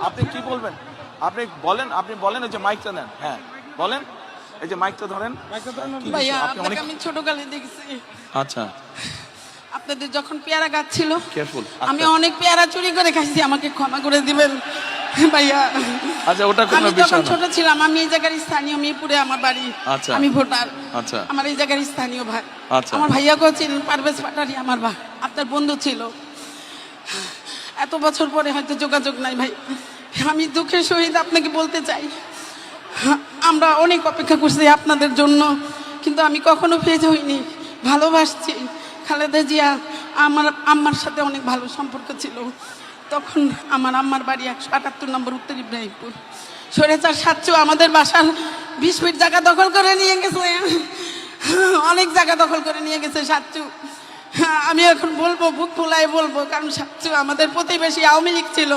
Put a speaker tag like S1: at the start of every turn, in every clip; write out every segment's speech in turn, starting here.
S1: আপনি কি বলবেন? আপনি বলেন এই যে মাইকটা নেন। হ্যাঁ বলেন, এই যে মাইকটা ধরেন।
S2: ভাইয়া আপনাকে আমি ছোটকালে দেখছি।
S1: আচ্ছা,
S2: আপনাদের যখন পেয়ারা গাছ ছিল,
S1: কেয়ারফুল।
S2: আমি অনেক পেয়ারা চুরি করে খাইছি, আমাকে ক্ষমা করে দিবেন ভাইয়া।
S1: আচ্ছা, ওটা কোনো
S2: আমি
S1: বিষয়
S2: যখন
S1: না।
S2: ছোট ছিলাম, আমি এই জায়গার স্থানীয়, মিরপুরে আমার বাড়ি।
S1: আচ্ছা।
S2: আমি ভোটার।
S1: আচ্ছা।
S2: আমার এই জায়গার স্থানীয় ভাই।
S1: আচ্ছা।
S2: আমার ভাইয়াকেও চিনেন, পারভেজ পাটারি আমার ভাই, আপনার বন্ধু ছিল। এত বছর পরে হয়তো যোগাযোগ নাই ভাই। আমি দুঃখের সহিত আপনাকে বলতে চাই, আমরা অনেক অপেক্ষা করছি আপনাদের জন্য, কিন্তু আমি কখনো ফেজ হইনি। ভালোবাসছি খালেদা জিয়া। আমার আম্মার সাথে অনেক ভালো সম্পর্ক ছিল। তখন আমার আম্মার বাড়ি 178 নম্বর উত্তর ইব্রাহিমপুর। স্বৈরাচার সাচ্চু আমাদের বাসার 20 ফিট জায়গা দখল করে নিয়ে গেছে, অনেক জায়গা দখল করে নিয়ে গেছে সাচ্চু। আমি এখন বলবো, বুক ফুলায় বলবো, কারণ সাচ্চু আমাদের প্রতিবেশী, আওয়ামী লীগ ছিল।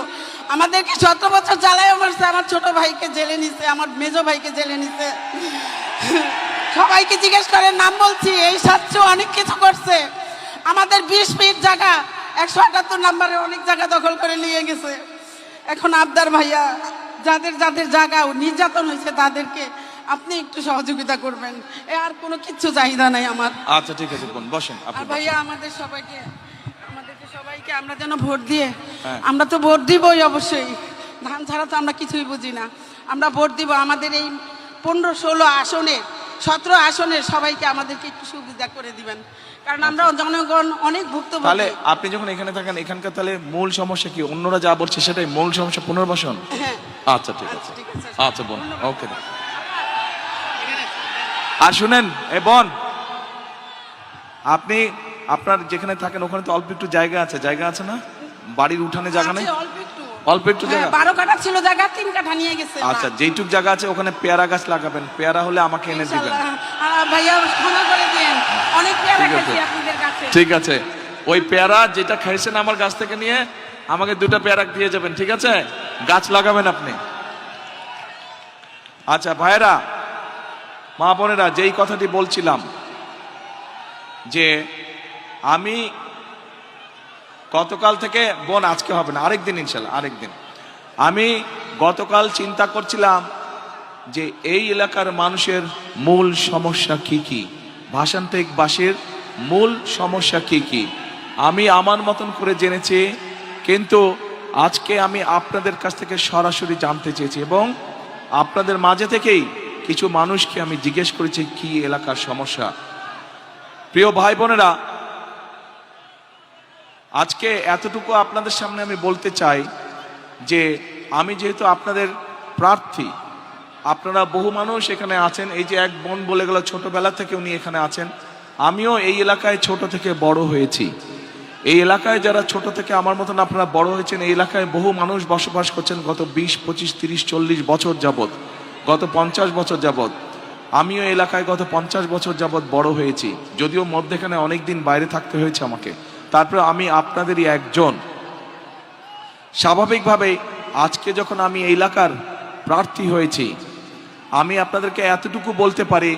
S2: আমাদেরকে 17 বছর জ্বালায় মারছে। আমার ছোট ভাইকে জেলে নিছে, আমার মেজো ভাইকে জেলে নিছে। সবাইকে জিজ্ঞেস করে, নাম বলছি, এই সাচ্চু অনেক কিছু করছে। আমাদের 20 ফিট জায়গা 178 নম্বরে অনেক জায়গা দখল করে নিয়ে গেছে। এখন আবদার ভাইয়া, যাদের যাদের জায়গা নির্যাতন হয়েছে তাদেরকে আপনি একটু সহযোগিতা করবেন। আর কোনো কিচ্ছু চাহিদা নাই আমার।
S1: আচ্ছা ঠিক আছে, বসেন আপনি।
S2: আর ভাইয়া আমাদেরকে সবাইকে আমরা যেন ভোট দিয়ে,
S1: হ্যাঁ।
S2: আমরা তো ভোট দিবই অবশ্যই, ধান ছাড়া তো আমরা কিছুই বুঝি না। আমরা ভোট দিব আমাদের এই 15-16 আসনে, 17 আসনের সবাইকে আমাদেরকে একটু সুবিধা করে দিবেন, কারণ আমরা জনগণ অনেক ভুক্তভোগী।
S1: তাহলে আপনি যখন এখানে থাকেন, এখানকার তাহলে মূল সমস্যা কি? অন্যরা যা বলছে সেটাই মূল সমস্যা, পুনর্বাসন?
S2: হ্যাঁ।
S1: আচ্ছা ঠিক আছে,
S2: ঠিক আছে।
S1: আচ্ছা বোন, ওকে। আর শুনেন এ বোন, আপনি আপনার যেখানে থাকেন ওখানে তো অল্প একটু জায়গা আছে না? বাড়ির উঠানে জায়গা নেই? অল্প একটু জায়গা।
S2: 12 কাঠা ছিল জায়গা, 3 কাঠা নিয়ে গেছে।
S1: আচ্ছা, যেইটুক জায়গা আছে ওখানে পেয়ারা গাছ লাগাবেন, পেয়ারা হলে আমাকে এনে দিবেন।
S2: ভাইয়া ক্ষমা করে দিয়েন, অনেক পেয়ারা
S1: ঠিক আছে।
S2: খাইছি আপনাদের কাছে।
S1: ঠিক আছে, ওই পেয়ারা যেটা খাইছেন আমার গাছ থেকে নিয়ে আমাকে 2টা পেয়ারা দিয়ে যাবেন, ঠিক আছে? গাছ লাগাবেন আপনি। আচ্ছা ভাইরা, মা বোনেরা, যেই কথাটি বলছিলাম যে আমি গতকাল থেকে, বোন আজকে হবে না, আরেকদিন ইনশাল্লাহ, আরেকদিন। আমি গতকাল চিন্তা করছিলাম যে এই এলাকার মানুষের মূল সমস্যা কি কি, ভাষান্তিকবাসীর মূল সমস্যা কি কি আমি আমার মতন করে জেনেছি, কিন্তু আজকে আমি আপনাদের কাছ থেকে সরাসরি জানতে চেয়েছি এবং আপনাদের মাঝে থেকেই কিছু মানুষকে আমি জিজ্ঞেস করেছি কি এলাকার সমস্যা। প্রিয় ভাই বোনেরা, আজকে এতটুকু আপনাদের সামনে আমি বলতে চাই যে আমি যেহেতু আপনাদের প্রার্থী, আপনারা বহু মানুষ এখানে আছেন, এই যে এক বোন বলে গেল ছোটবেলা থেকে উনি এখানে আছেন, আমিও এই এলাকায় ছোট থেকে বড় হয়েছি। এই এলাকায় যারা ছোট থেকে আমার মতন আপনারা বড় হয়েছেন, এই এলাকায় বহু মানুষ বসবাস করছেন গত 20, 25, 30, 40 বছর যাবৎ, গত 50 বছর যাবৎ। আমিও এলাকায় গত 50 বছর যাবৎ বড় হয়েছি, যদিও মধ্যেখানে অনেক দিন বাইরে থাকতে হয়েছে আমাকে। তারপরে আমি আপনাদেরই একজন। স্বাভাবিকভাবেই আজকে যখন আমি এই এলাকার প্রার্থী হয়েছি, আমি আপনাদেরকে এতটুকু বলতে পারি,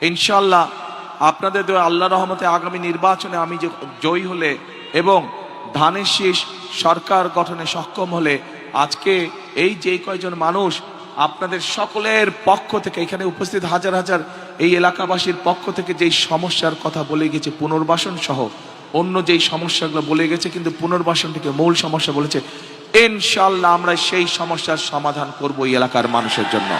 S1: ইনশাল্লাহ আপনাদের আল্লাহ রহমতে আগামী নির্বাচনে আমি জয়ী হলে এবং ধানের শীষ সরকার গঠনে সক্ষম হলে, আজকে এই যে কয়জন মানুষ আপনাদের সকলের পক্ষ থেকে, এখানে উপস্থিত হাজার হাজার এই এলাকাবাসীর পক্ষ থেকে যেই সমস্যার কথা বলে গেছে, পুনর্বাসন সহ অন্য যেই সমস্যাগুলো বলে গেছে, কিন্তু পুনর্বাসন থেকে মূল সমস্যা বলেছে, ইনশাল্লাহ আমরা সেই সমস্যার সমাধান করব এই এলাকার মানুষের জন্য।